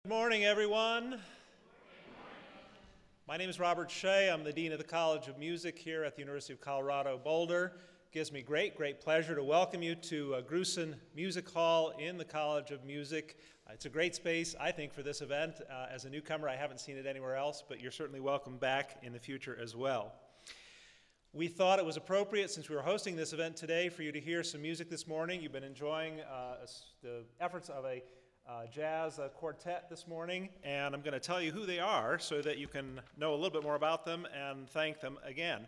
Good morning, everyone. My name is Robert Shea. I'm the Dean of the College of Music here at the University of Colorado Boulder. It gives me great pleasure to welcome you to Grusin Music Hall in the College of Music. It's a great space, I think, for this event. As a newcomer, I haven't seen it anywhere else, but you're certainly welcome back in the future as well. We thought it was appropriate, since we were hosting this event today, for you to hear some music this morning. You've been enjoying the efforts of a jazz quartet this morning, and I'm going to tell you who they are so that you can know a little bit more about them and thank them again.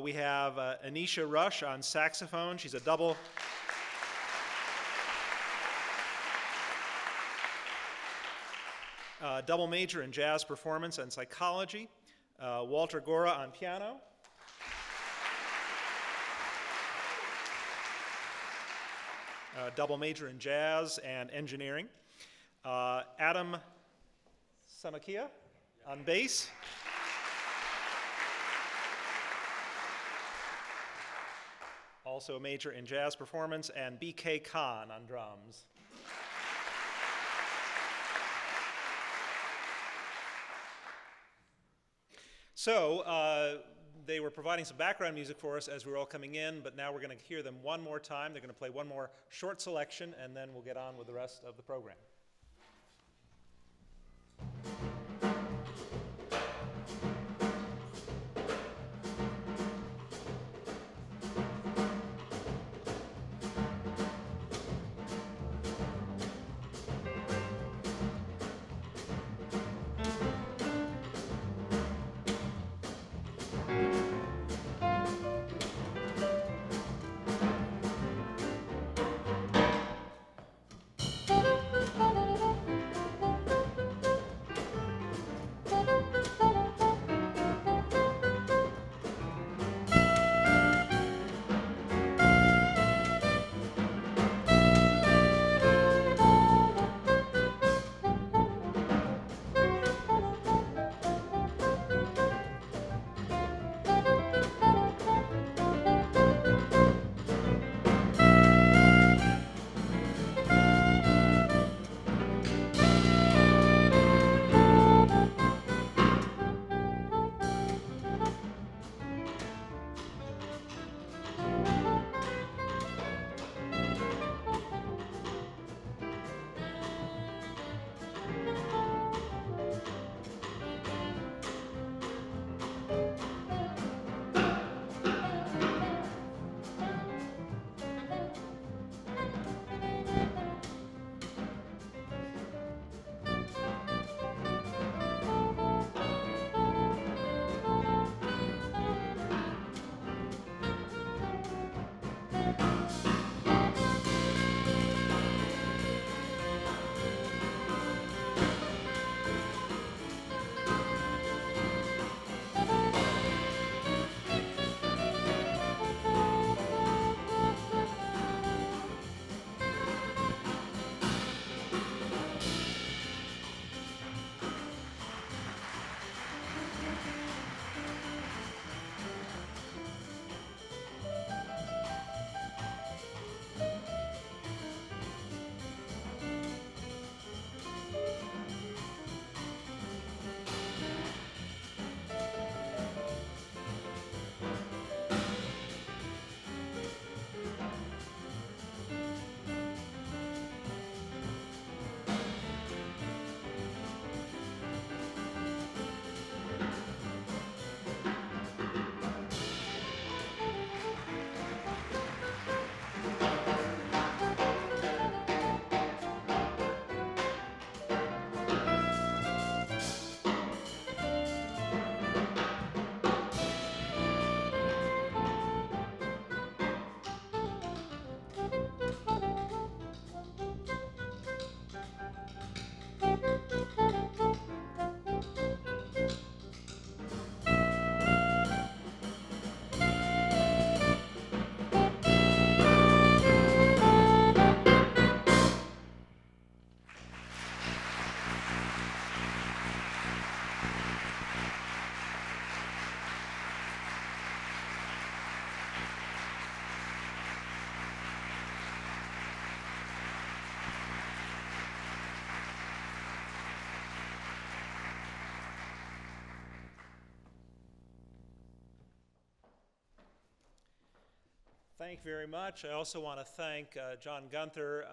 We have Anisha Rush on saxophone. She's a double major in jazz performance and psychology. Walter Gora on piano. Double major in jazz and engineering. Adam Samakia on bass. Also a major in jazz performance, and B.K. Khan on drums. So, they were providing some background music for us as we were all coming in, but now we're going to hear them one more time. They're going to play one more short selection, and then we'll get on with the rest of the program. Thank you very much. I also want to thank John Gunther,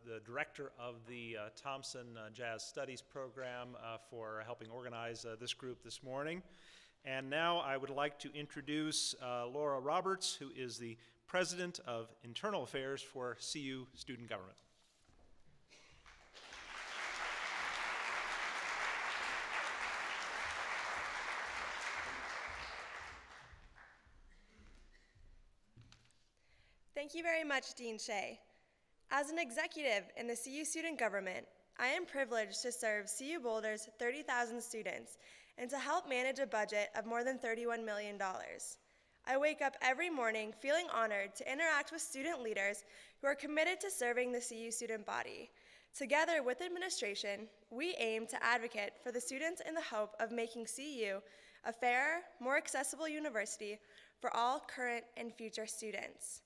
the director of the Thompson Jazz Studies program, for helping organize this group this morning. And now I would like to introduce Laura Roberts, who is the President of Internal Affairs for CU Student Government. Thank you very much, Dean Shea. As an executive in the CU Student Government, I am privileged to serve CU Boulder's 30,000 students and to help manage a budget of more than $31 million. I wake up every morning feeling honored to interact with student leaders who are committed to serving the CU student body. Together with administration, we aim to advocate for the students in the hope of making CU a fairer, more accessible university for all current and future students.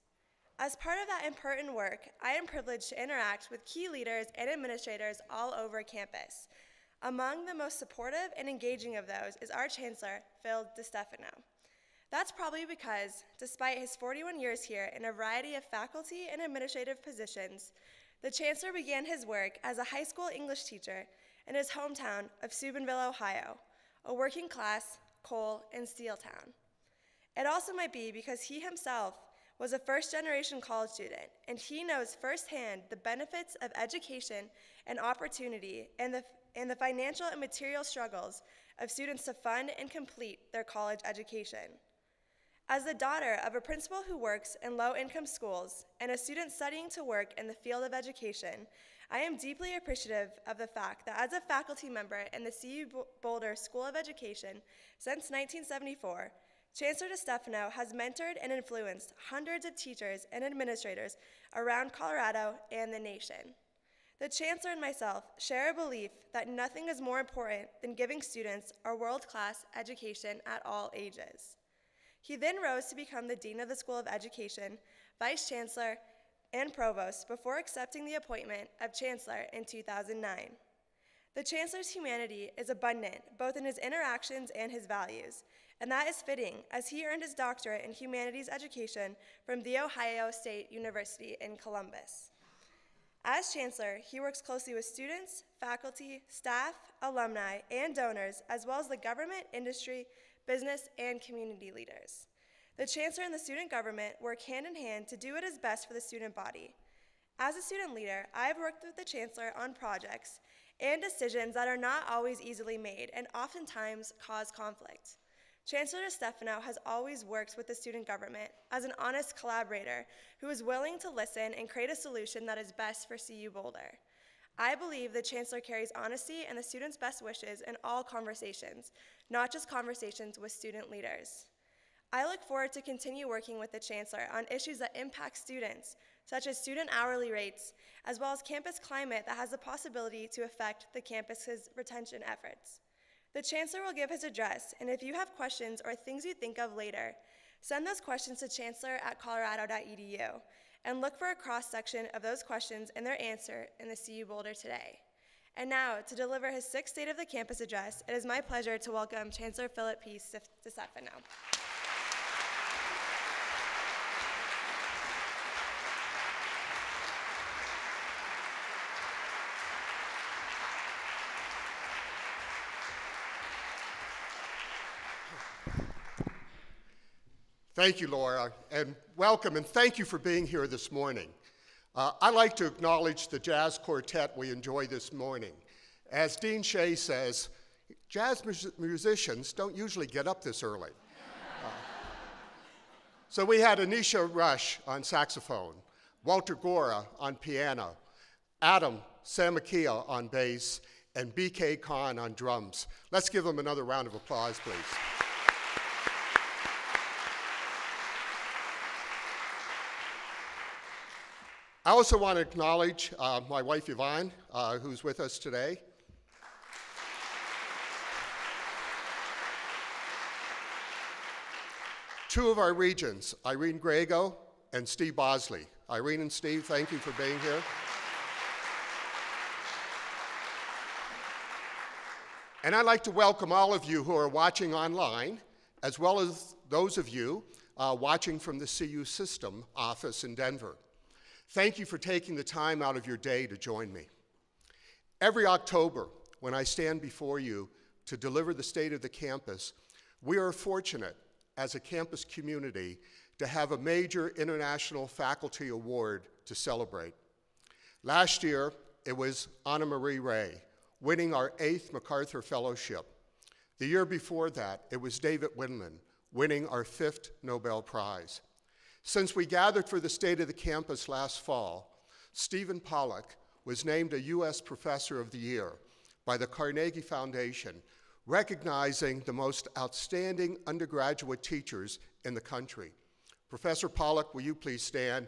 As part of that important work, I am privileged to interact with key leaders and administrators all over campus. Among the most supportive and engaging of those is our Chancellor, Phil DeStefano. That's probably because, despite his 41 years here in a variety of faculty and administrative positions, the Chancellor began his work as a high school English teacher in his hometown of Steubenville, Ohio, a working class coal and steel town. It also might be because he himself was a first-generation college student, and he knows firsthand the benefits of education and opportunity and the financial and material struggles of students to fund and complete their college education. As the daughter of a principal who works in low-income schools and a student studying to work in the field of education, I am deeply appreciative of the fact that as a faculty member in the CU Boulder School of Education since 1974, Chancellor DeStefano has mentored and influenced hundreds of teachers and administrators around Colorado and the nation. The Chancellor and myself share a belief that nothing is more important than giving students a world-class education at all ages. He then rose to become the Dean of the School of Education, Vice Chancellor, and Provost before accepting the appointment of Chancellor in 2009. The Chancellor's humanity is abundant, both in his interactions and his values, and that is fitting as he earned his doctorate in humanities education from The Ohio State University in Columbus. As Chancellor, he works closely with students, faculty, staff, alumni, and donors, as well as the government, industry, business, and community leaders. The Chancellor and the student government work hand in hand to do what is best for the student body. As a student leader, I have worked with the Chancellor on projects and decisions that are not always easily made and oftentimes cause conflict. Chancellor DeStefano has always worked with the student government as an honest collaborator who is willing to listen and create a solution that is best for CU Boulder. I believe the Chancellor carries honesty and the students' best wishes in all conversations, not just conversations with student leaders. I look forward to continue working with the Chancellor on issues that impact students, such as student hourly rates, as well as campus climate that has the possibility to affect the campus's retention efforts. The Chancellor will give his address, and if you have questions or things you think of later, send those questions to chancellor@colorado.edu and look for a cross-section of those questions and their answer in the CU Boulder Today. And now, to deliver his sixth State of the Campus address, it is my pleasure to welcome Chancellor Philip P. DeStefano. Thank you, Laura, and welcome, and thank you for being here this morning. I'd like to acknowledge the jazz quartet we enjoy this morning. As Dean Shea says, jazz musicians don't usually get up this early. So we had Anisha Rush on saxophone, Walter Gora on piano, Adam Samakia on bass, and B.K. Khan on drums. Let's give them another round of applause, please. I also want to acknowledge my wife, Yvonne, who's with us today. Two of our regents, Irene Grego and Steve Bosley. Irene and Steve, thank you for being here. And I'd like to welcome all of you who are watching online, as well as those of you watching from the CU System office in Denver. Thank you for taking the time out of your day to join me. Every October, when I stand before you to deliver the state of the campus, we are fortunate as a campus community to have a major international faculty award to celebrate. Last year, it was Anna Marie Ray, winning our 8th MacArthur Fellowship. The year before that, it was David Windland, winning our 5th Nobel Prize. Since we gathered for the State of the Campus last fall, Stephen Pollack was named a U.S. Professor of the Year by the Carnegie Foundation, recognizing the most outstanding undergraduate teachers in the country. Professor Pollack, will you please stand?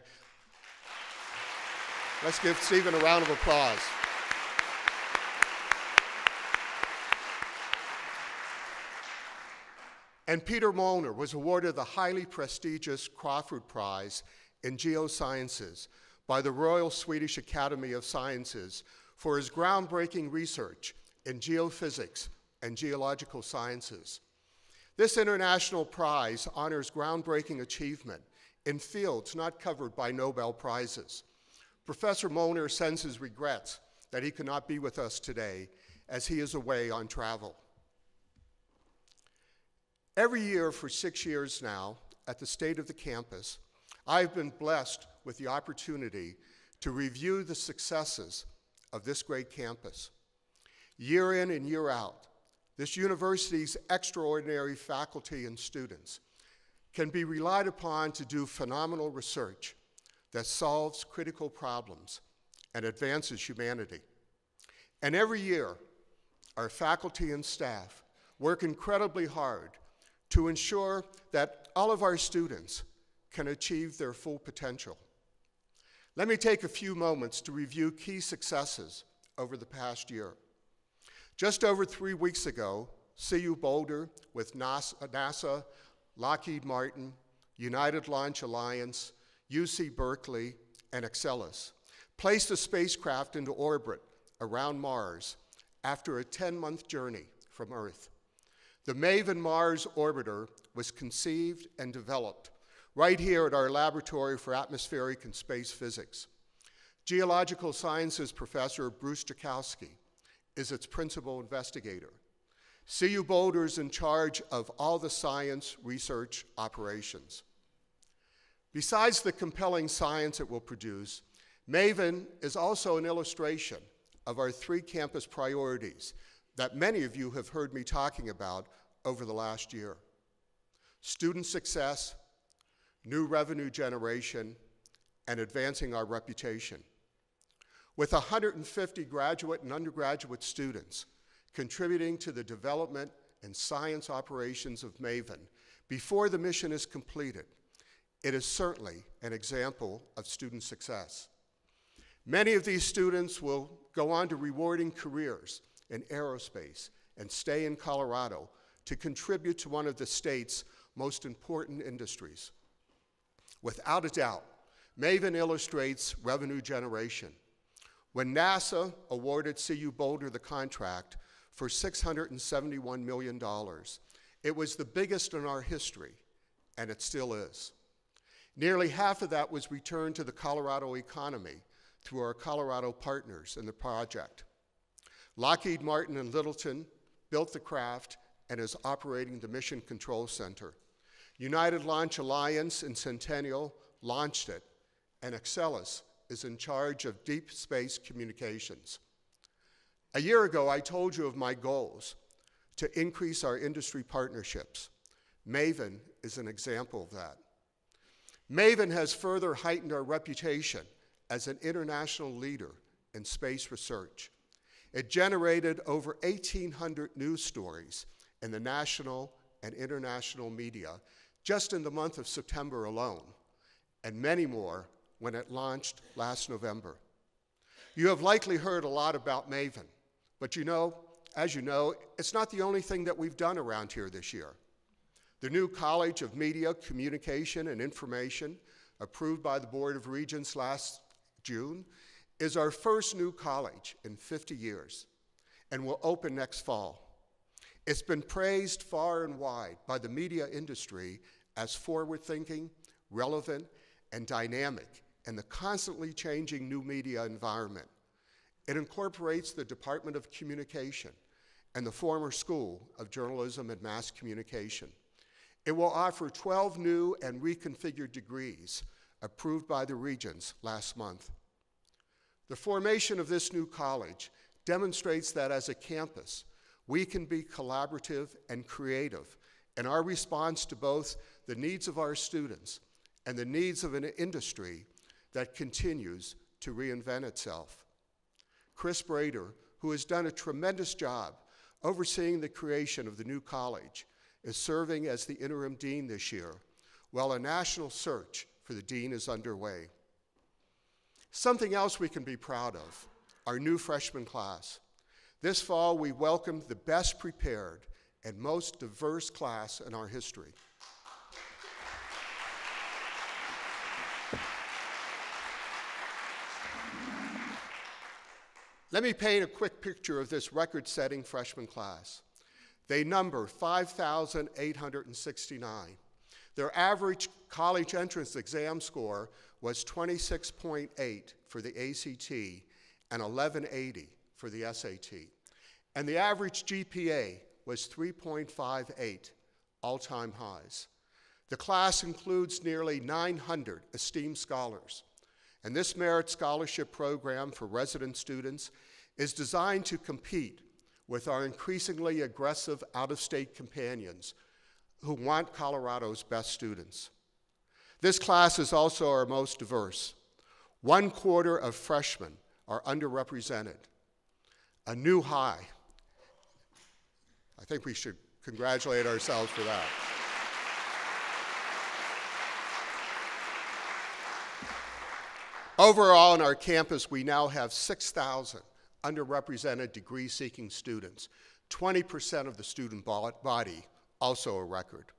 Let's give Stephen a round of applause. And Peter Molnar was awarded the highly prestigious Crawford Prize in Geosciences by the Royal Swedish Academy of Sciences for his groundbreaking research in geophysics and geological sciences. This international prize honors groundbreaking achievement in fields not covered by Nobel Prizes. Professor Molnar sends his regrets that he could not be with us today as he is away on travel. Every year for 6 years now, at the State of the Campus, I've been blessed with the opportunity to review the successes of this great campus. Year in and year out, this university's extraordinary faculty and students can be relied upon to do phenomenal research that solves critical problems and advances humanity. And every year, our faculty and staff work incredibly hard to ensure that all of our students can achieve their full potential. Let me take a few moments to review key successes over the past year. Just over 3 weeks ago, CU Boulder with NASA, Lockheed Martin, United Launch Alliance, UC Berkeley, and Exelis placed a spacecraft into orbit around Mars after a 10-month journey from Earth. The MAVEN Mars Orbiter was conceived and developed right here at our Laboratory for Atmospheric and Space Physics. Geological Sciences Professor Bruce Jakowski is its principal investigator. CU Boulder is in charge of all the science research operations. Besides the compelling science it will produce, MAVEN is also an illustration of our 3 campus priorities that many of you have heard me talking about over the last year: student success, new revenue generation, and advancing our reputation. With 150 graduate and undergraduate students contributing to the development and science operations of MAVEN before the mission is completed, it is certainly an example of student success. Many of these students will go on to rewarding careers in aerospace and stay in Colorado to contribute to one of the state's most important industries. Without a doubt, MAVEN illustrates revenue generation. When NASA awarded CU Boulder the contract for $671 million, it was the biggest in our history, and it still is. Nearly half of that was returned to the Colorado economy through our Colorado partners in the project. Lockheed Martin in Littleton built the craft and is operating the Mission Control Center. United Launch Alliance in Centennial launched it, and Exelis is in charge of deep space communications. A year ago, I told you of my goals to increase our industry partnerships. MAVEN is an example of that. MAVEN has further heightened our reputation as an international leader in space research. It generated over 1,800 news stories in the national and international media just in the month of September alone, and many more when it launched last November. You have likely heard a lot about MAVEN, but as you know, it's not the only thing that we've done around here this year. The new College of Media, Communication, and Information, approved by the Board of Regents last June, is our first new college in 50 years and will open next fall. It's been praised far and wide by the media industry as forward-thinking, relevant, and dynamic in the constantly changing new media environment. It incorporates the Department of Communication and the former School of Journalism and Mass Communication. It will offer 12 new and reconfigured degrees approved by the Regents last month. The formation of this new college demonstrates that as a campus, we can be collaborative and creative in our response to both the needs of our students and the needs of an industry that continues to reinvent itself. Chris Brader, who has done a tremendous job overseeing the creation of the new college, is serving as the interim dean this year, while a national search for the dean is underway. Something else we can be proud of, our new freshman class. This fall, we welcomed the best prepared and most diverse class in our history. Let me paint a quick picture of this record-setting freshman class. They number 5,869. Their average college entrance exam score was 26.8 for the ACT and 1180 for the SAT. And the average GPA was 3.58, all-time highs. The class includes nearly 900 esteemed scholars. And this merit scholarship program for resident students is designed to compete with our increasingly aggressive out-of-state companions who want Colorado's best students. This class is also our most diverse. 1/4 of freshmen are underrepresented, a new high. I think we should congratulate ourselves for that. Overall, on our campus, we now have 6,000 underrepresented degree-seeking students, 20% of the student body, also a record.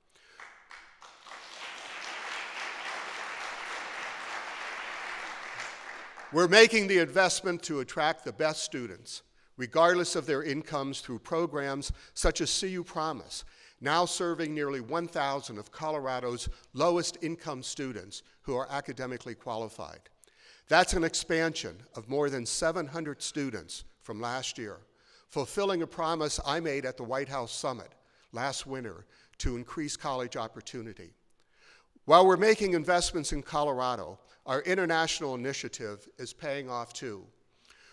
We're making the investment to attract the best students, regardless of their incomes, through programs such as CU Promise, now serving nearly 1,000 of Colorado's lowest income students who are academically qualified. That's an expansion of more than 700 students from last year, fulfilling a promise I made at the White House Summit last winter to increase college opportunity. While we're making investments in Colorado, our international initiative is paying off too.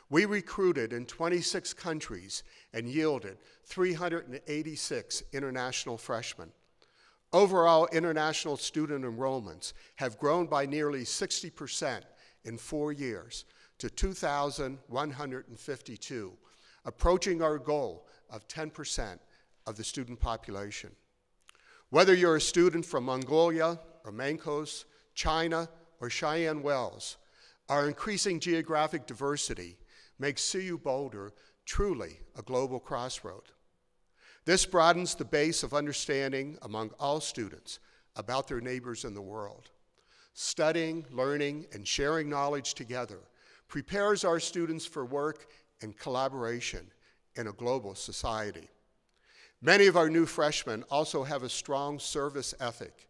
We recruited in 26 countries and yielded 386 international freshmen. Overall, international student enrollments have grown by nearly 60% in 4 years to 2,152, approaching our goal of 10% of the student population. Whether you're a student from Mongolia or Mancos, China, or Cheyenne Wells, our increasing geographic diversity makes CU Boulder truly a global crossroad. This broadens the base of understanding among all students about their neighbors in the world. Studying, learning, and sharing knowledge together prepares our students for work and collaboration in a global society. Many of our new freshmen also have a strong service ethic.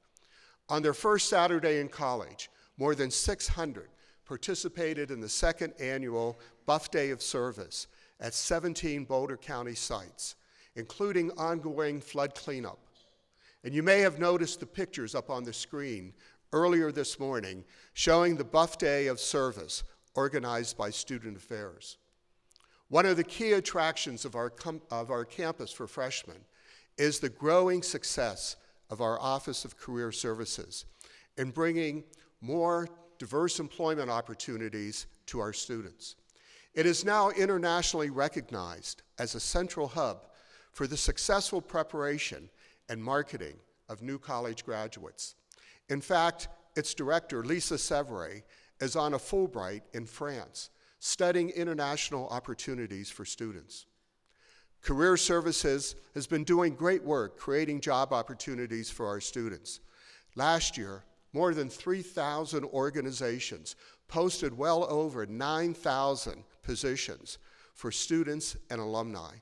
On their first Saturday in college, more than 600 participated in the second annual Buff Day of Service at 17 Boulder County sites, including ongoing flood cleanup. And you may have noticed the pictures up on the screen earlier this morning showing the Buff Day of Service organized by Student Affairs. One of the key attractions of our campus for freshmen is the growing success of our Office of Career Services in bringing more diverse employment opportunities to our students. It is now internationally recognized as a central hub for the successful preparation and marketing of new college graduates. In fact, its director, Lisa Sevray, is on a Fulbright in France, studying international opportunities for students. Career Services has been doing great work creating job opportunities for our students. Last year, more than 3,000 organizations posted well over 9,000 positions for students and alumni.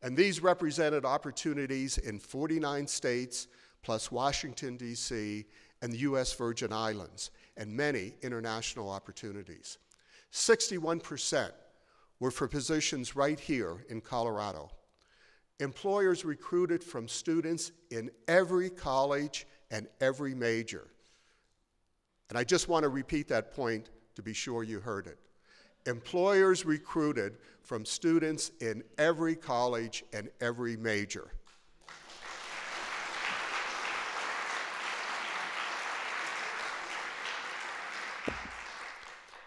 And these represented opportunities in 49 states, plus Washington, D.C., and the U.S. Virgin Islands, and many international opportunities. 61% were for positions right here in Colorado. Employers recruited from students in every college and every major. And I just want to repeat that point to be sure you heard it. Employers recruited from students in every college and every major.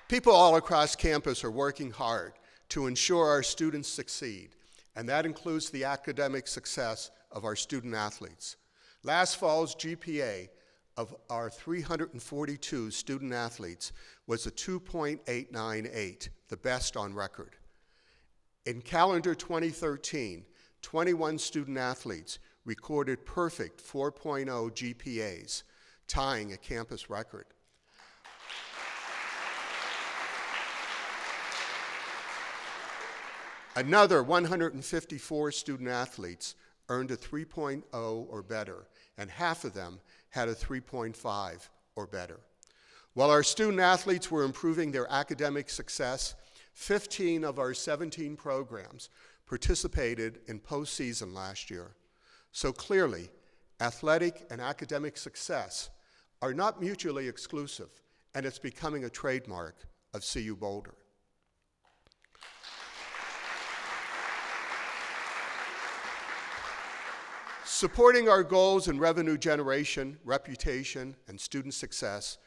People all across campus are working hard to ensure our students succeed, and that includes the academic success of our student athletes. Last fall's GPA of our 342 student athletes was a 2.898, the best on record. In calendar 2013, 21 student athletes recorded perfect 4.0 GPAs, tying a campus record. Another 154 student athletes earned a 3.0 or better, and half of them had a 3.5 or better. While our student athletes were improving their academic success, 15 of our 17 programs participated in postseason last year. So clearly, athletic and academic success are not mutually exclusive, and it's becoming a trademark of CU Boulder. Supporting our goals in revenue generation, reputation, and student success,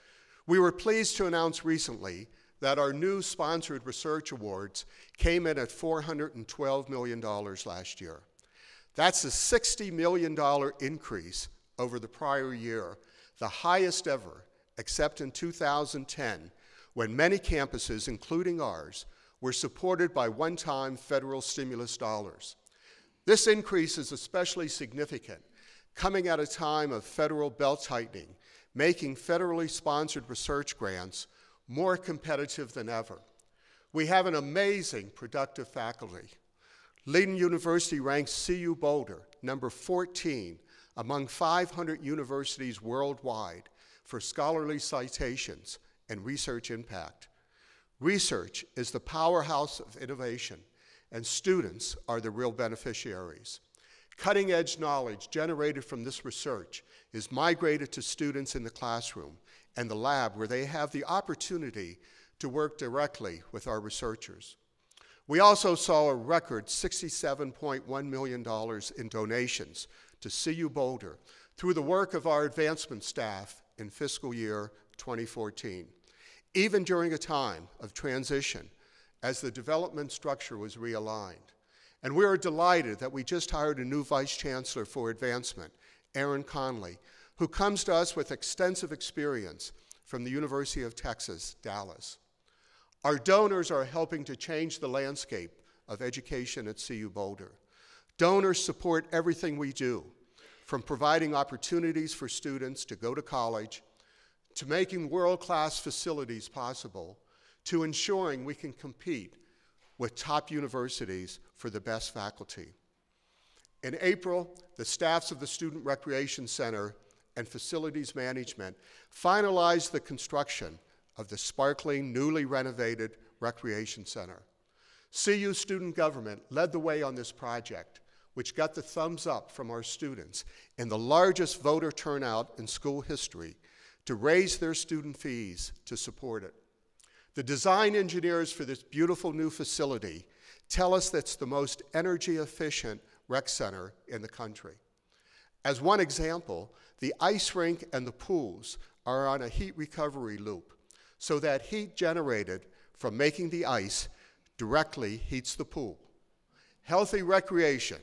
we were pleased to announce recently that our new sponsored research awards came in at $412 million last year. That's a $60 million increase over the prior year, the highest ever, except in 2010, when many campuses, including ours, were supported by one-time federal stimulus dollars. This increase is especially significant, coming at a time of federal belt-tightening, making federally sponsored research grants more competitive than ever. We have an amazing, productive faculty. Leiden University ranks CU Boulder number 14 among 500 universities worldwide for scholarly citations and research impact. Research is the powerhouse of innovation, and students are the real beneficiaries. Cutting-edge knowledge generated from this research is migrated to students in the classroom and the lab, where they have the opportunity to work directly with our researchers. We also saw a record $67.1 million in donations to CU Boulder through the work of our advancement staff in fiscal year 2014, even during a time of transition as the development structure was realigned. And we are delighted that we just hired a new Vice Chancellor for Advancement, Aaron Conley, who comes to us with extensive experience from the University of Texas, Dallas. Our donors are helping to change the landscape of education at CU Boulder. Donors support everything we do, from providing opportunities for students to go to college, to making world-class facilities possible, to ensuring we can compete with top universities for the best faculty. In April, the staffs of the Student Recreation Center and Facilities Management finalized the construction of the sparkling, newly renovated Recreation Center. CU student government led the way on this project, which got the thumbs up from our students in the largest voter turnout in school history to raise their student fees to support it. The design engineers for this beautiful new facility tell us that's the most energy efficient rec center in the country. As one example, the ice rink and the pools are on a heat recovery loop, so that heat generated from making the ice directly heats the pool. Healthy recreation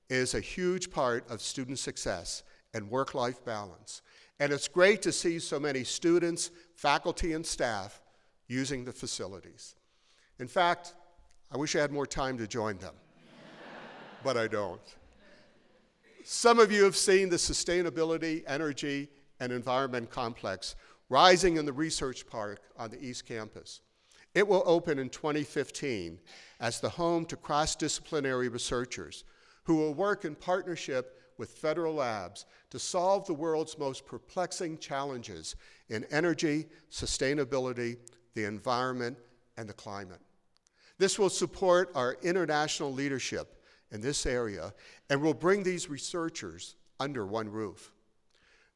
is a huge part of student success and work-life balance, and it's great to see so many students, faculty, and staff using the facilities. In fact, I wish I had more time to join them, but I don't. Some of you have seen the Sustainability, Energy, and Environment Complex rising in the Research Park on the East Campus. It will open in 2015 as the home to cross-disciplinary researchers who will work in partnership with federal labs to solve the world's most perplexing challenges in energy, sustainability, the environment, and the climate. This will support our international leadership in this area and will bring these researchers under one roof.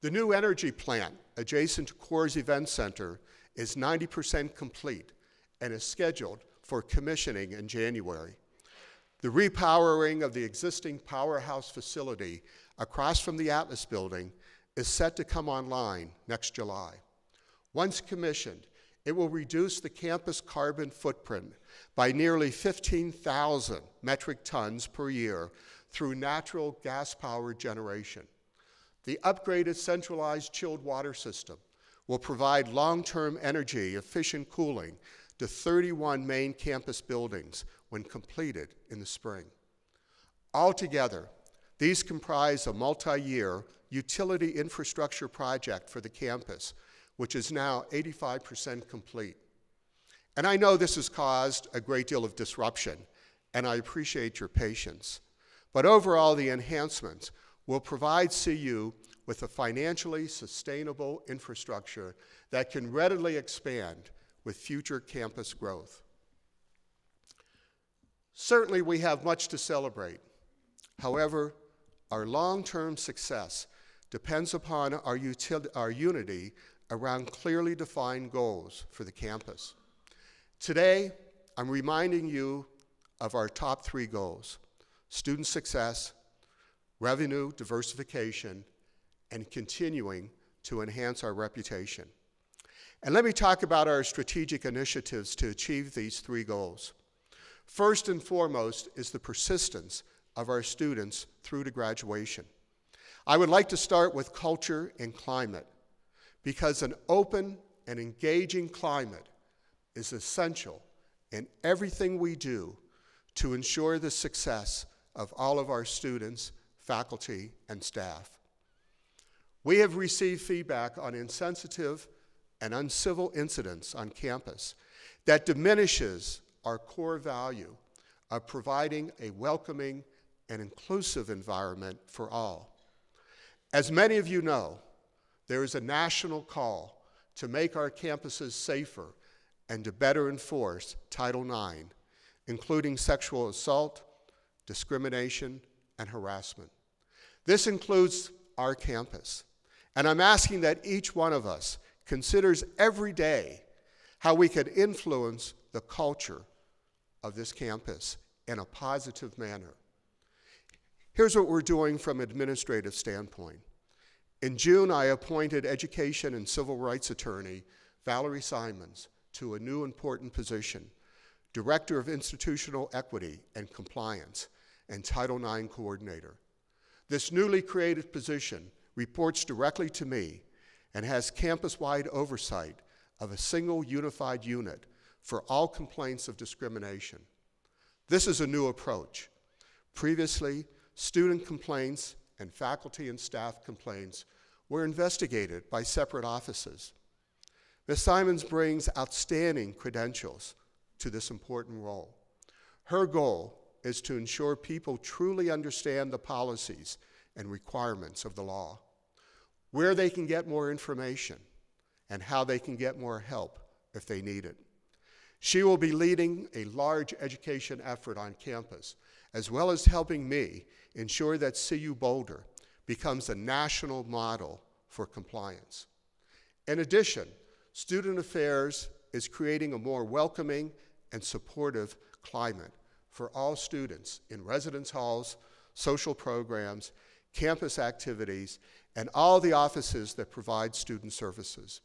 The new energy plant adjacent to Coors Event Center is 90% complete and is scheduled for commissioning in January. The repowering of the existing powerhouse facility across from the Atlas Building is set to come online next July. Once commissioned, it will reduce the campus carbon footprint by nearly 15,000 metric tons per year through natural gas-powered generation. The upgraded centralized chilled water system will provide long-term energy-efficient cooling to 31 main campus buildings when completed in the spring. Altogether, these comprise a multi-year utility infrastructure project for the campus, which is now 85% complete. And I know this has caused a great deal of disruption, and I appreciate your patience. But overall, the enhancements will provide CU with a financially sustainable infrastructure that can readily expand with future campus growth. Certainly, we have much to celebrate. However, our long-term success depends upon our unity around clearly defined goals for the campus. Today, I'm reminding you of our top 3 goals: student success, revenue diversification, and continuing to enhance our reputation. And let me talk about our strategic initiatives to achieve these 3 goals. First and foremost is the persistence of our students through to graduation. I would like to start with culture and climate, because an open and engaging climate is essential in everything we do to ensure the success of all of our students, faculty, and staff. We have received feedback on insensitive and uncivil incidents on campus that diminishes our core value of providing a welcoming and inclusive environment for all. As many of you know, there is a national call to make our campuses safer and to better enforce Title IX, including sexual assault, discrimination, and harassment. This includes our campus, and I'm asking that each one of us considers every day how we can influence the culture of this campus in a positive manner. Here's what we're doing from an administrative standpoint. In June, I appointed education and civil rights attorney Valerie Simons to a new important position, Director of Institutional Equity and Compliance and Title IX Coordinator. This newly created position reports directly to me and has campus-wide oversight of a single unified unit for all complaints of discrimination. This is a new approach. Previously, student complaints and faculty and staff complaints were investigated by separate offices. Ms. Simons brings outstanding credentials to this important role. Her goal is to ensure people truly understand the policies and requirements of the law, where they can get more information, and how they can get more help if they need it. She will be leading a large education effort on campus, as well as helping me ensure that CU Boulder becomes a national model for compliance. In addition, Student Affairs is creating a more welcoming and supportive climate for all students in residence halls, social programs, campus activities, and all the offices that provide student services.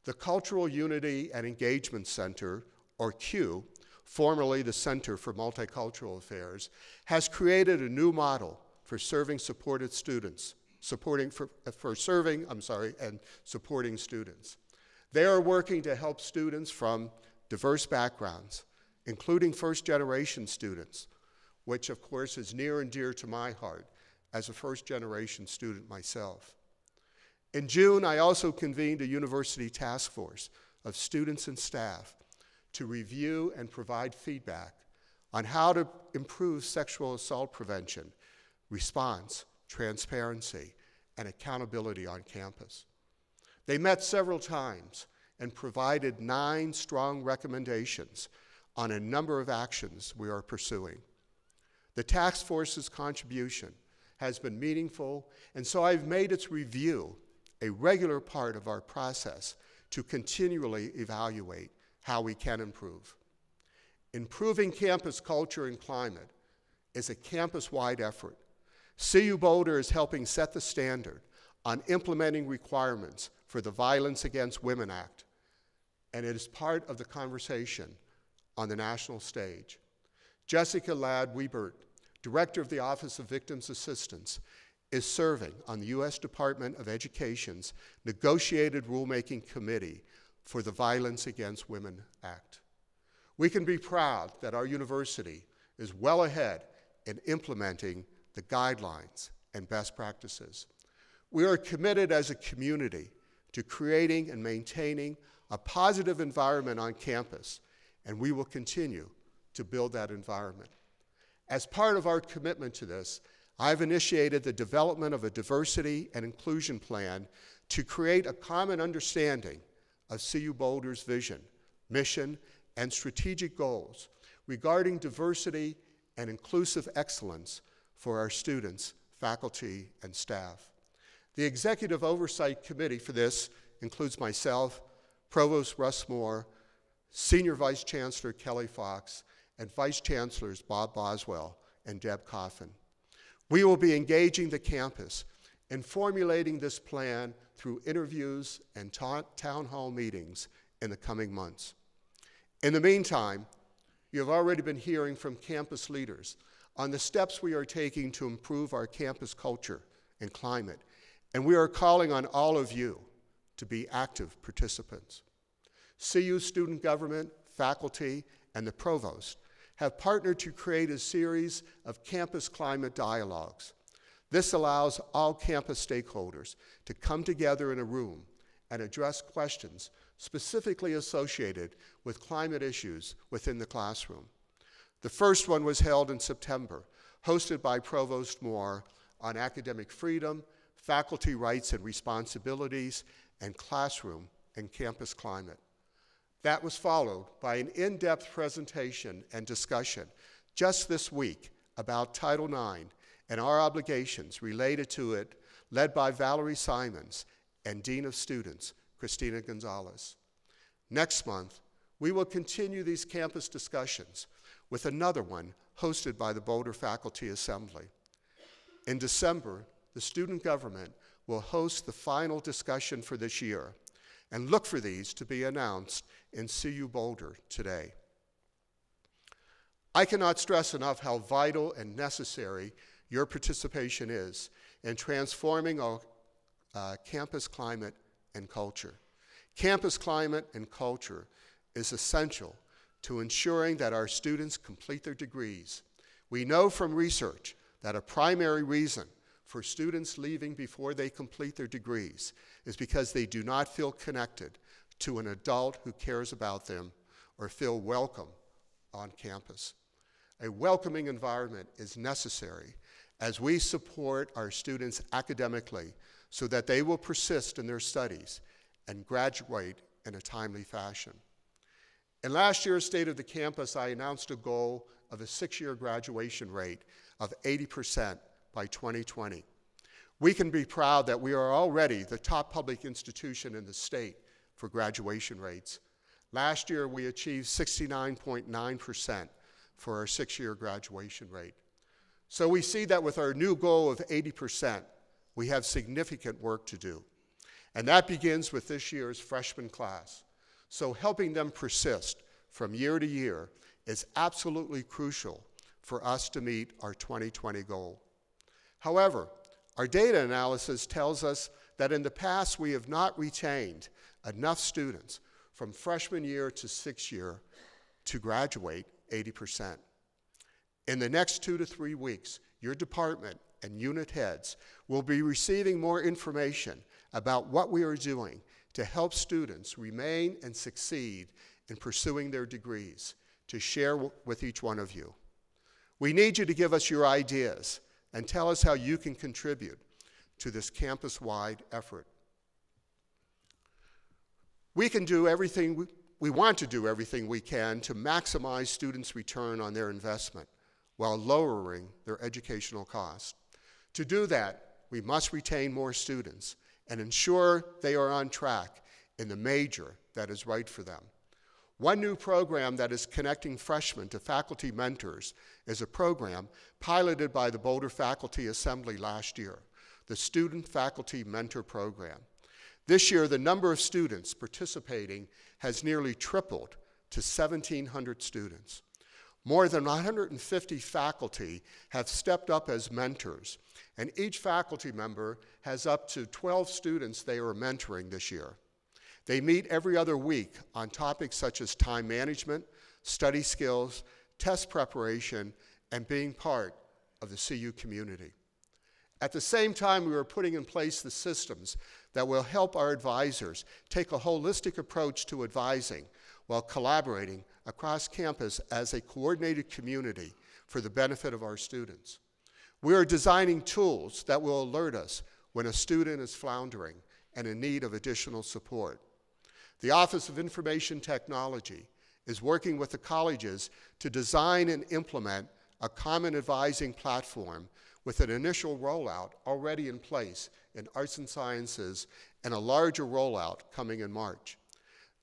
The Cultural Unity and Engagement Center, or CUE, formerly the Center for Multicultural Affairs, has created a new model for serving supported students, and supporting students. They are working to help students from diverse backgrounds, including first-generation students, which of course is near and dear to my heart as a first-generation student myself. In June, I also convened a university task force of students and staff to review and provide feedback on how to improve sexual assault prevention response, transparency, and accountability on campus. They met several times and provided 9 strong recommendations on a number of actions we are pursuing. The task force's contribution has been meaningful, and so I've made its review a regular part of our process to continually evaluate how we can improve. Improving campus culture and climate is a campus-wide effort. CU Boulder is helping set the standard on implementing requirements for the Violence Against Women Act, and it is part of the conversation on the national stage. Jessica Ladd-Wiebert, Director of the Office of Victims Assistance, is serving on the U.S. Department of Education's negotiated rulemaking committee for the Violence Against Women Act. We can be proud that our university is well ahead in implementing the guidelines and best practices. We are committed as a community to creating and maintaining a positive environment on campus, and we will continue to build that environment. As part of our commitment to this, I've initiated the development of a diversity and inclusion plan to create a common understanding of CU Boulder's vision, mission, and strategic goals regarding diversity and inclusive excellence for our students, faculty, and staff. The Executive Oversight Committee for this includes myself, Provost Russ Moore, Senior Vice Chancellor Kelly Fox, and Vice Chancellors Bob Boswell and Deb Coffin. We will be engaging the campus in formulating this plan through interviews and town hall meetings in the coming months. In the meantime, you have already been hearing from campus leaders on the steps we are taking to improve our campus culture and climate, and we are calling on all of you to be active participants. CU student government, faculty, and the provost have partnered to create a series of campus climate dialogues. This allows all campus stakeholders to come together in a room and address questions specifically associated with climate issues within the classroom. The first one was held in September, hosted by Provost Moore, on academic freedom, faculty rights and responsibilities, and classroom and campus climate. That was followed by an in-depth presentation and discussion just this week about Title IX and our obligations related to it, led by Valerie Simons and Dean of Students, Christina Gonzalez. Next month, we will continue these campus discussions with another one hosted by the Boulder Faculty Assembly. In December, the student government will host the final discussion for this year, and look for these to be announced in CU Boulder today. I cannot stress enough how vital and necessary your participation is in transforming our campus climate and culture. Campus climate and culture is essential to ensuring that our students complete their degrees. We know from research that a primary reason for students leaving before they complete their degrees is because they do not feel connected to an adult who cares about them or feel welcome on campus. A welcoming environment is necessary as we support our students academically so that they will persist in their studies and graduate in a timely fashion. In last year's State of the Campus, I announced a goal of a 6-year graduation rate of 80% by 2020. We can be proud that we are already the top public institution in the state for graduation rates. Last year, we achieved 69.9% for our 6-year graduation rate. So we see that with our new goal of 80%, we have significant work to do. And that begins with this year's freshman class. So helping them persist from year to year is absolutely crucial for us to meet our 2020 goal. However, our data analysis tells us that in the past we have not retained enough students from freshman year to 6th year to graduate 80%. In the next 2 to 3 weeks, your department and unit heads will be receiving more information about what we are doing to help students remain and succeed in pursuing their degrees, to share with each one of you. We need you to give us your ideas, and tell us how you can contribute to this campus-wide effort. We want to do everything we can to maximize students' return on their investment while lowering their educational costs. To do that, we must retain more students and ensure they are on track in the major that is right for them. One new program that is connecting freshmen to faculty mentors is a program piloted by the Boulder Faculty Assembly last year, the Student Faculty Mentor Program. This year, the number of students participating has nearly tripled to 1,700 students. More than 150 faculty have stepped up as mentors, and each faculty member has up to 12 students they are mentoring this year. They meet every other week on topics such as time management, study skills, test preparation, and being part of the CU community. At the same time, we are putting in place the systems that will help our advisors take a holistic approach to advising while collaborating across campus as a coordinated community for the benefit of our students. We are designing tools that will alert us when a student is floundering and in need of additional support. The Office of Information Technology is working with the colleges to design and implement a common advising platform with an initial rollout already in place in arts and sciences and a larger rollout coming in March.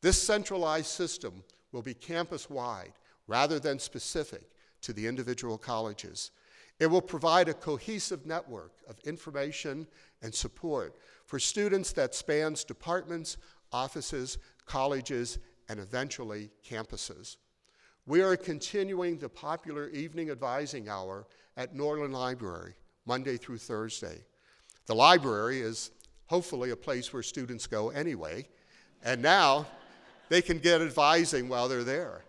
This centralized system will be campus-wide rather than specific to the individual colleges. It will provide a cohesive network of information and support for students that spans departments, offices, colleges, and eventually campuses. We are continuing the popular evening advising hour at Norland Library, Monday through Thursday. The library is hopefully a place where students go anyway, and now they can get advising while they're there.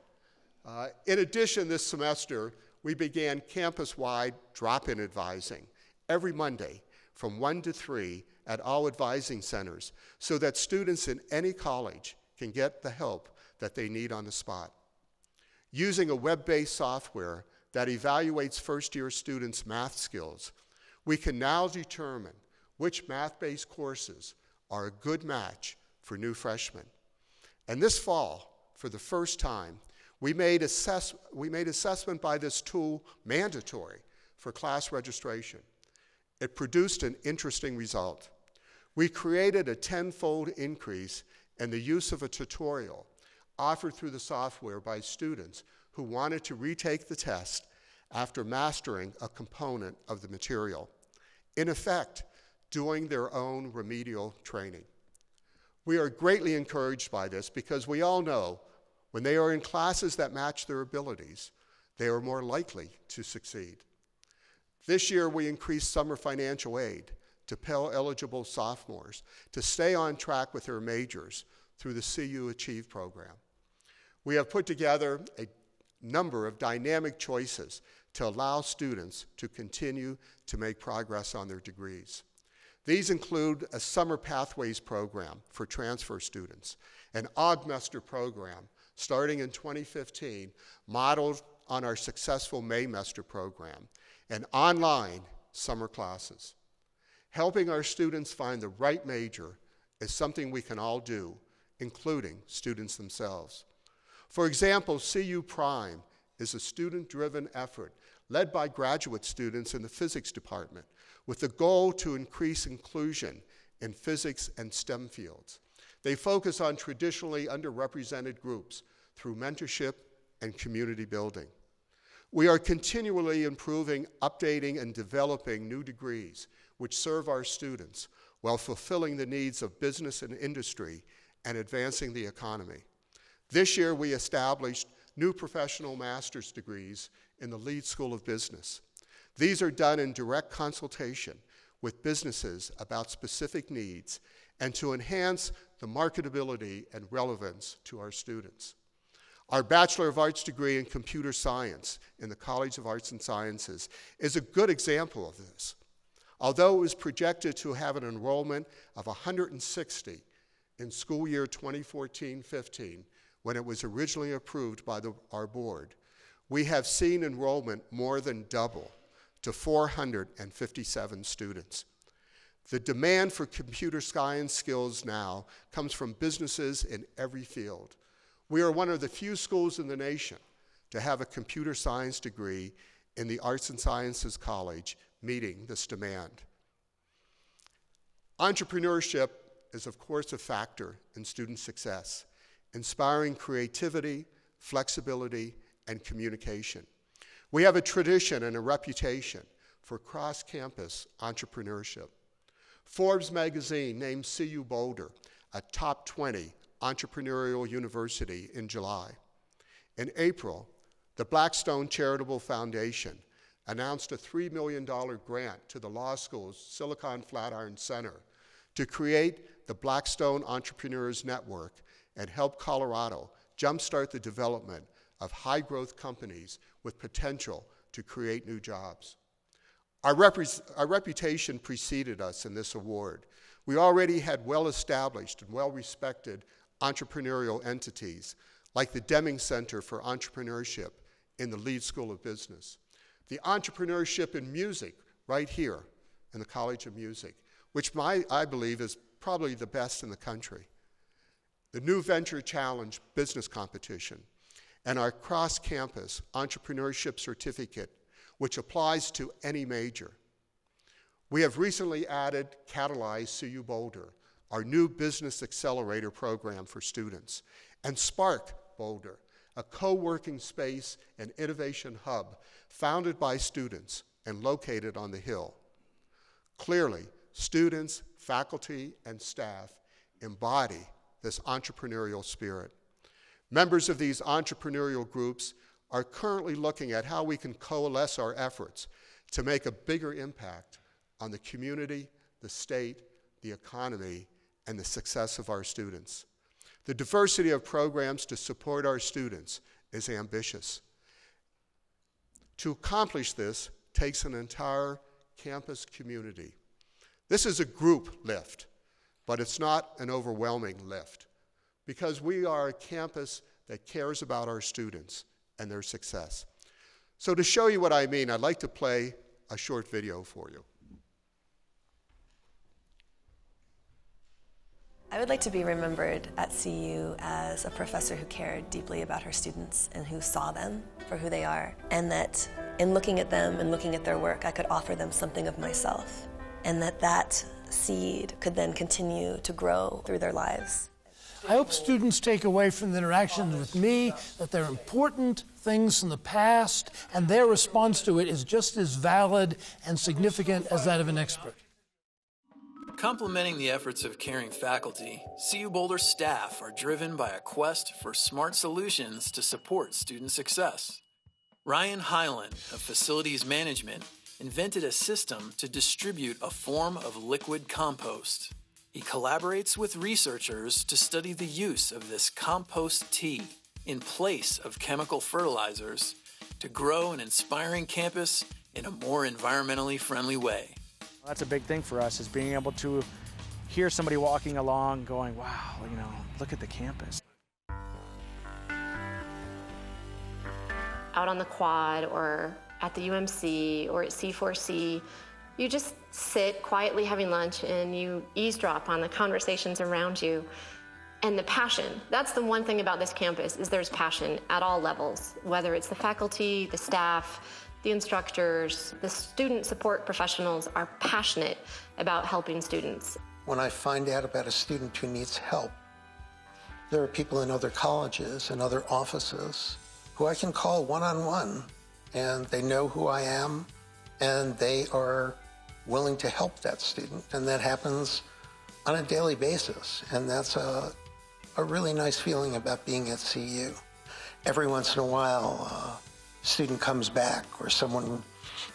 In addition, this semester, we began campus-wide drop-in advising every Monday from 1 to 3 at all advising centers so that students in any college can get the help that they need on the spot. Using a web-based software that evaluates first-year students' math skills, we can now determine which math-based courses are a good match for new freshmen. And this fall, for the first time, we made assessment by this tool mandatory for class registration. It produced an interesting result. We created a 10-fold increase in the use of a tutorial offered through the software by students who wanted to retake the test after mastering a component of the material. In effect, doing their own remedial training. We are greatly encouraged by this because we all know when they are in classes that match their abilities, they are more likely to succeed. This year, we increased summer financial aid to Pell-eligible sophomores to stay on track with their majors through the CU Achieve program. We have put together a number of dynamic choices to allow students to continue to make progress on their degrees. These include a Summer Pathways program for transfer students, an Augmester program starting in 2015, modeled on our successful Maymester program, and online summer classes. Helping our students find the right major is something we can all do, including students themselves. For example, CU Prime is a student-driven effort led by graduate students in the physics department with the goal to increase inclusion in physics and STEM fields. They focus on traditionally underrepresented groups through mentorship and community building. We are continually improving, updating, and developing new degrees which serve our students while fulfilling the needs of business and industry and advancing the economy. This year, we established new professional master's degrees in the Leeds School of Business. These are done in direct consultation with businesses about specific needs and to enhance the marketability and relevance to our students. Our Bachelor of Arts degree in Computer Science in the College of Arts and Sciences is a good example of this. Although it was projected to have an enrollment of 160 in school year 2014-15, when it was originally approved by our board, we have seen enrollment more than double to 457 students. The demand for computer science skills now comes from businesses in every field. We are one of the few schools in the nation to have a computer science degree in the Arts and Sciences College, meeting this demand. Entrepreneurship is, of course, a factor in student success, inspiring creativity, flexibility, and communication. We have a tradition and a reputation for cross-campus entrepreneurship. Forbes magazine named CU Boulder a top 20 entrepreneurial university in July. In April, the Blackstone Charitable Foundation announced a $3 million grant to the law school's Silicon Flatiron Center to create the Blackstone Entrepreneurs Network and help Colorado jumpstart the development of high-growth companies with potential to create new jobs. Our reputation preceded us in this award. We already had well-established and well-respected entrepreneurial entities like the Deming Center for Entrepreneurship in the Leeds School of Business, the Entrepreneurship in Music right here in the College of Music, which I believe is probably the best in the country, the New Venture Challenge business competition, and our cross-campus entrepreneurship certificate, which applies to any major. We have recently added Catalyze CU Boulder, our new business accelerator program for students, and Spark Boulder, a co-working space and innovation hub founded by students and located on the Hill. Clearly, students, faculty, and staff embody this entrepreneurial spirit. Members of these entrepreneurial groups are currently looking at how we can coalesce our efforts to make a bigger impact on the community, the state, the economy, and the success of our students. The diversity of programs to support our students is ambitious. To accomplish this takes an entire campus community. This is a group lift, but it's not an overwhelming lift because we are a campus that cares about our students and their success. So to show you what I mean, I'd like to play a short video for you. I would like to be remembered at CU as a professor who cared deeply about her students and who saw them for who they are, and that in looking at them and looking at their work, I could offer them something of myself, and that seed could then continue to grow through their lives. I hope students take away from the interactions with me that they're important things from the past, and their response to it is just as valid and significant as that of an expert. Complementing the efforts of caring faculty, CU Boulder staff are driven by a quest for smart solutions to support student success. Ryan Hyland of Facilities Management invented a system to distribute a form of liquid compost. He collaborates with researchers to study the use of this compost tea in place of chemical fertilizers to grow an inspiring campus in a more environmentally friendly way. That's a big thing for us, is being able to hear somebody walking along going, wow, look at the campus. Out on the quad or at the UMC or at C4C, you just sit quietly having lunch and you eavesdrop on the conversations around you. And the passion, that's the one thing about this campus, is there's passion at all levels, whether it's the faculty, the staff, the instructors, the student support professionals are passionate about helping students. When I find out about a student who needs help, there are people in other colleges and other offices who I can call one-on-one, and they know who I am, and they are willing to help that student. And that happens on a daily basis, and that's a really nice feeling about being at CU. Every once in a while, a student comes back or someone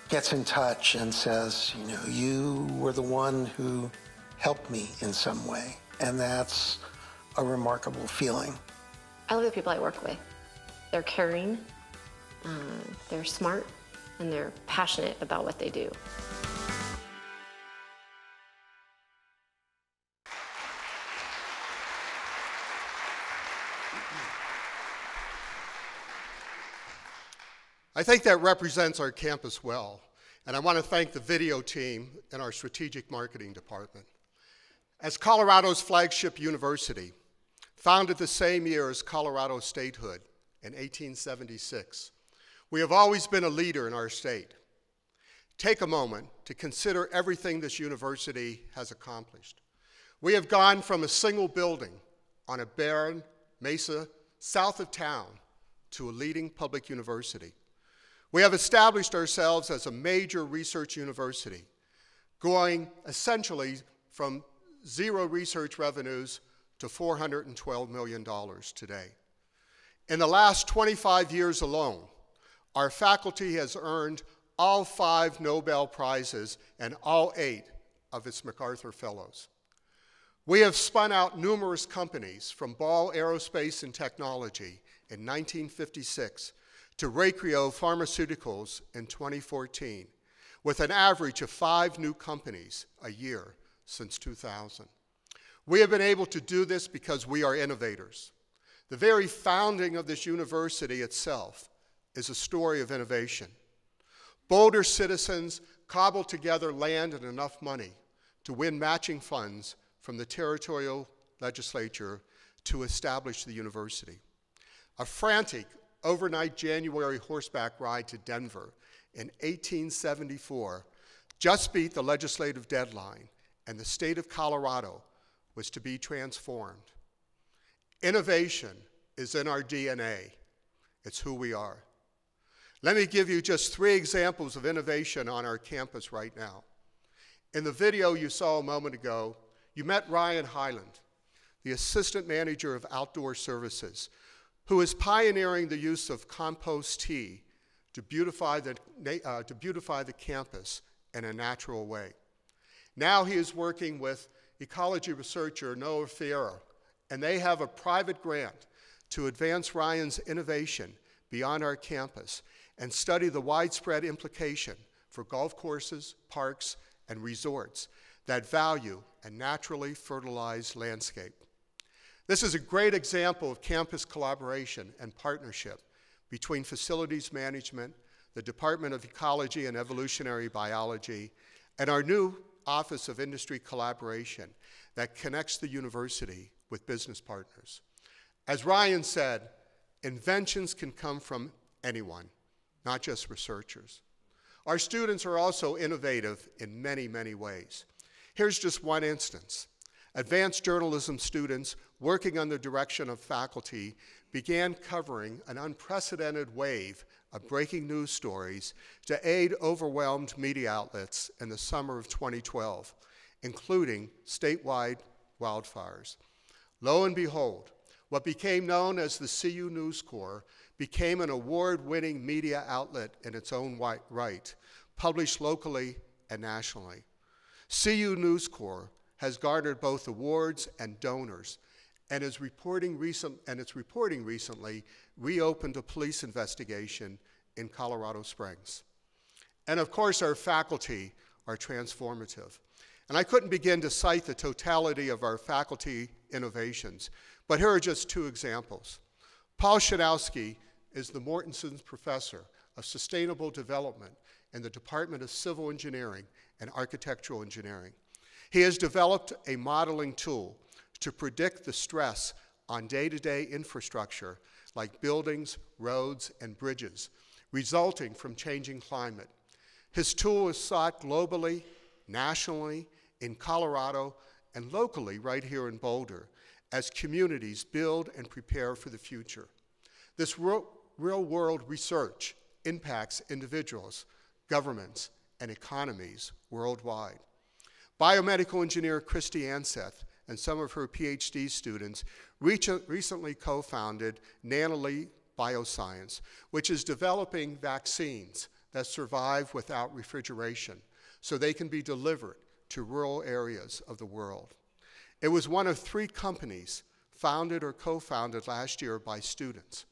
gets in touch and says, you were the one who helped me in some way. And that's a remarkable feeling. I love the people I work with. They're caring, they're smart, and they're passionate about what they do. I think that represents our campus well. And I want to thank the video team and our strategic marketing department. As Colorado's flagship university, founded the same year as Colorado statehood in 1876, we have always been a leader in our state. Take a moment to consider everything this university has accomplished. We have gone from a single building on a barren mesa south of town to a leading public university. We have established ourselves as a major research university, going essentially from zero research revenues to $412 million today. In the last 25 years alone, our faculty has earned all 5 Nobel Prizes and all 8 of its MacArthur Fellows. We have spun out numerous companies, from Ball Aerospace and Technology in 1956 to Raycrio Pharmaceuticals in 2014, with an average of 5 new companies a year since 2000. We have been able to do this because we are innovators. The very founding of this university itself is a story of innovation. Boulder citizens cobbled together land and enough money to win matching funds from the territorial legislature to establish the university. A frantic overnight January horseback ride to Denver in 1874 just beat the legislative deadline, and the state of Colorado was to be transformed. Innovation is in our DNA. It's who we are. Let me give you just 3 examples of innovation on our campus right now. In the video you saw a moment ago, you met Ryan Highland, the assistant manager of outdoor services, who is pioneering the use of compost tea to beautify the campus in a natural way. Now he is working with ecology researcher Noah Ferreira, and they have a private grant to advance Ryan's innovation beyond our campus and study the widespread implication for golf courses, parks, and resorts that value a naturally fertilized landscape. This is a great example of campus collaboration and partnership between facilities management, the Department of Ecology and Evolutionary Biology, and our new Office of Industry Collaboration that connects the university with business partners. As Ryan said, inventions can come from anyone, not just researchers. Our students are also innovative in many, many ways. Here's just one instance. Advanced journalism students working under direction of faculty began covering an unprecedented wave of breaking news stories to aid overwhelmed media outlets in the summer of 2012, including statewide wildfires. Lo and behold, what became known as the CU News Corps became an award-winning media outlet in its own right, published locally and nationally. CU News Corps has garnered both awards and donors, and its reporting recently reopened a police investigation in Colorado Springs. And of course, our faculty are transformative. And I couldn't begin to cite the totality of our faculty innovations, but here are just 2 examples. Paul Shanowski is the Mortensen Professor of Sustainable Development in the Department of Civil Engineering and Architectural Engineering. He has developed a modeling tool to predict the stress on day-to-day infrastructure like buildings, roads, and bridges, resulting from changing climate. His tool is sought globally, nationally, in Colorado, and locally right here in Boulder, as communities build and prepare for the future. This real-world research impacts individuals, governments, and economies worldwide. Biomedical engineer Christy Anseth and some of her PhD students recently co-founded Nanolite Bioscience, which is developing vaccines that survive without refrigeration so they can be delivered to rural areas of the world. It was one of 3 companies founded or co-founded last year by students.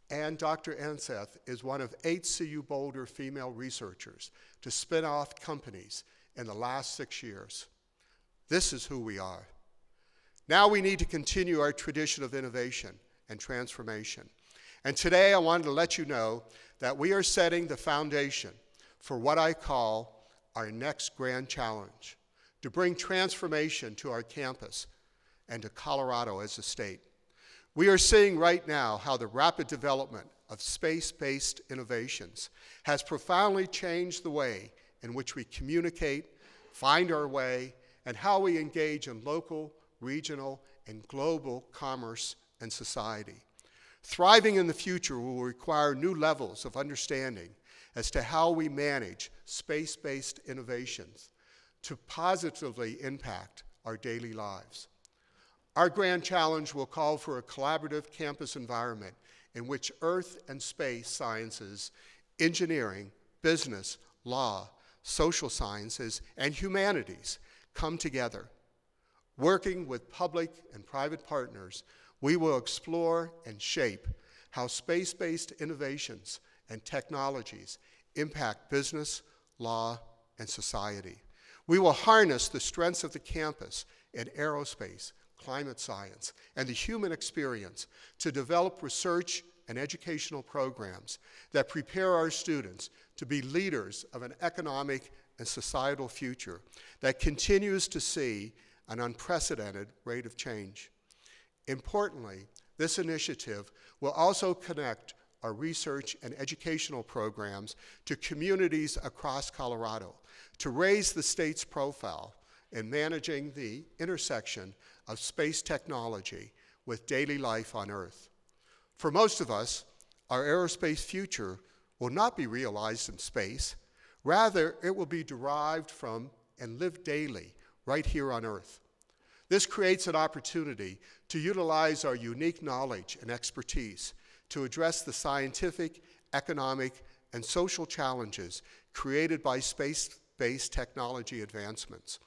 And Dr. Anseth is one of 8 CU Boulder female researchers to spin off companies in the last 6 years. This is who we are. Now we need to continue our tradition of innovation and transformation. And today I wanted to let you know that we are setting the foundation for what I call our next grand challenge, to bring transformation to our campus and to Colorado as a state. We are seeing right now how the rapid development of space-based innovations has profoundly changed the way in which we communicate, find our way, and how we engage in local, regional, and global commerce and society. Thriving in the future will require new levels of understanding as to how we manage space-based innovations to positively impact our daily lives. Our grand challenge will call for a collaborative campus environment in which earth and space sciences, engineering, business, law, social sciences, and humanities come together. Working with public and private partners, we will explore and shape how space-based innovations and technologies impact business, law, and society. We will harness the strengths of the campus in aerospace, climate science, and the human experience to develop research and educational programs that prepare our students to be leaders of an economic and societal future that continues to see an unprecedented rate of change. Importantly, this initiative will also connect our research and educational programs to communities across Colorado to raise the state's profile in managing the intersection of space technology with daily life on Earth. For most of us, our aerospace future will not be realized in space. Rather, it will be derived from and lived daily right here on Earth. This creates an opportunity to utilize our unique knowledge and expertise to address the scientific, economic, and social challenges created by space-based technology advancements.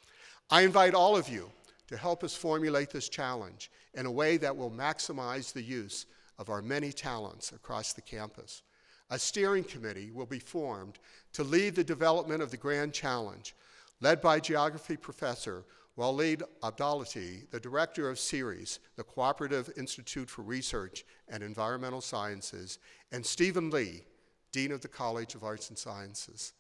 I invite all of you to help us formulate this challenge in a way that will maximize the use of our many talents across the campus. A steering committee will be formed to lead the development of the Grand Challenge, led by geography professor Walid Abdalati, the director of CERES, the Cooperative Institute for Research and Environmental Sciences, and Stephen Lee, Dean of the College of Arts and Sciences.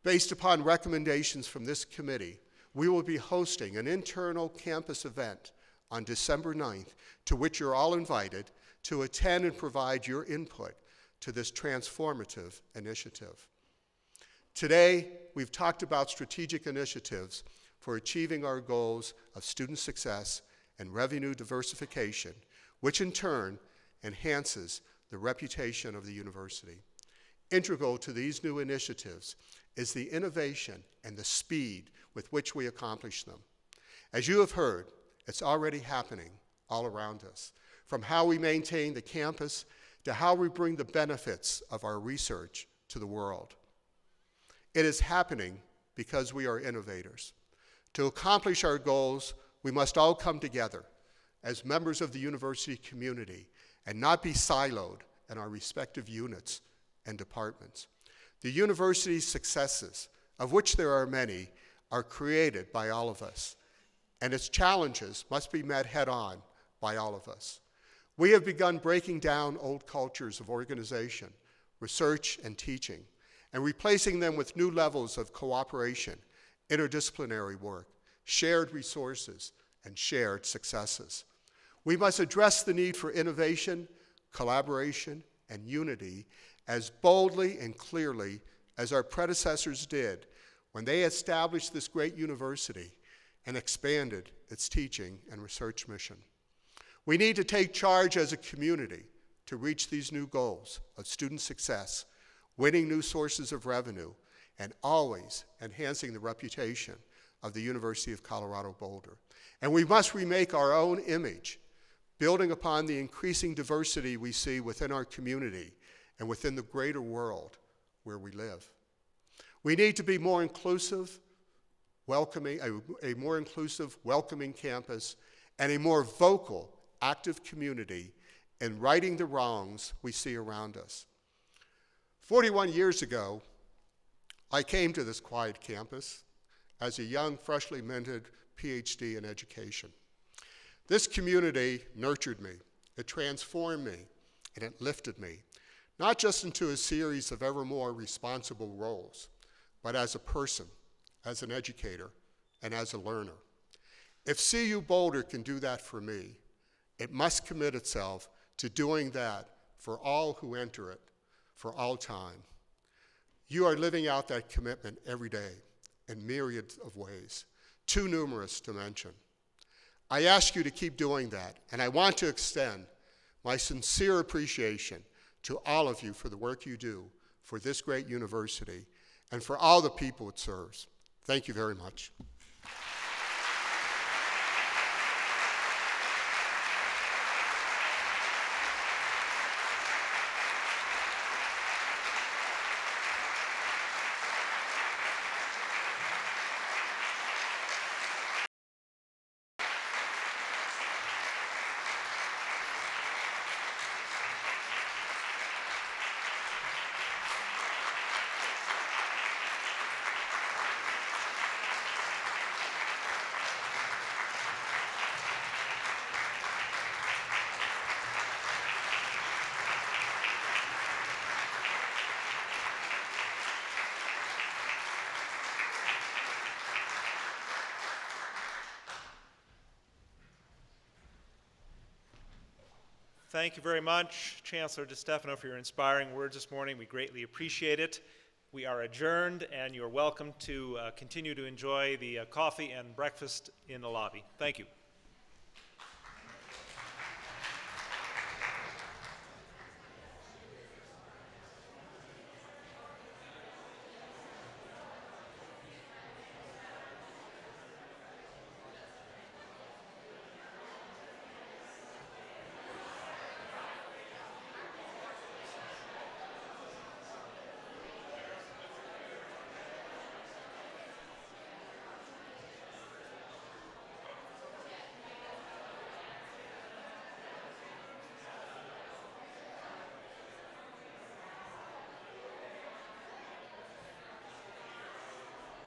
Based upon recommendations from this committee, we will be hosting an internal campus event on December 9th, to which you're all invited to attend and provide your input to this transformative initiative. Today, we've talked about strategic initiatives for achieving our goals of student success and revenue diversification, which in turn enhances the reputation of the university. Integral to these new initiatives is the innovation and the speed with which we accomplish them. As you have heard, it's already happening all around us, from how we maintain the campus to how we bring the benefits of our research to the world. It is happening because we are innovators. To accomplish our goals, we must all come together as members of the university community and not be siloed in our respective units and departments. The university's successes, of which there are many, are created by all of us, and its challenges must be met head-on by all of us. We have begun breaking down old cultures of organization, research, and teaching, and replacing them with new levels of cooperation, interdisciplinary work, shared resources, and shared successes. We must address the need for innovation, collaboration, and unity as boldly and clearly as our predecessors did when they established this great university and expanded its teaching and research mission. We need to take charge as a community to reach these new goals of student success, winning new sources of revenue, and always enhancing the reputation of the University of Colorado Boulder. And we must remake our own image, building upon the increasing diversity we see within our community and within the greater world where we live. We need to be more inclusive, welcoming, a more inclusive, welcoming campus, and a more vocal, active community in righting the wrongs we see around us. 41 years ago, I came to this quiet campus as a young, freshly minted PhD in education. This community nurtured me, it transformed me, and it lifted me. not just into a series of ever more responsible roles, but as a person, as an educator, and as a learner. If CU Boulder can do that for me, it must commit itself to doing that for all who enter it, for all time. You are living out that commitment every day in myriads of ways, too numerous to mention. I ask you to keep doing that, and I want to extend my sincere appreciation to all of you for the work you do for this great university and for all the people it serves. Thank you very much. Thank you very much, Chancellor DeStefano, for your inspiring words this morning. We greatly appreciate it. We are adjourned, and you're welcome to continue to enjoy the coffee and breakfast in the lobby. Thank you.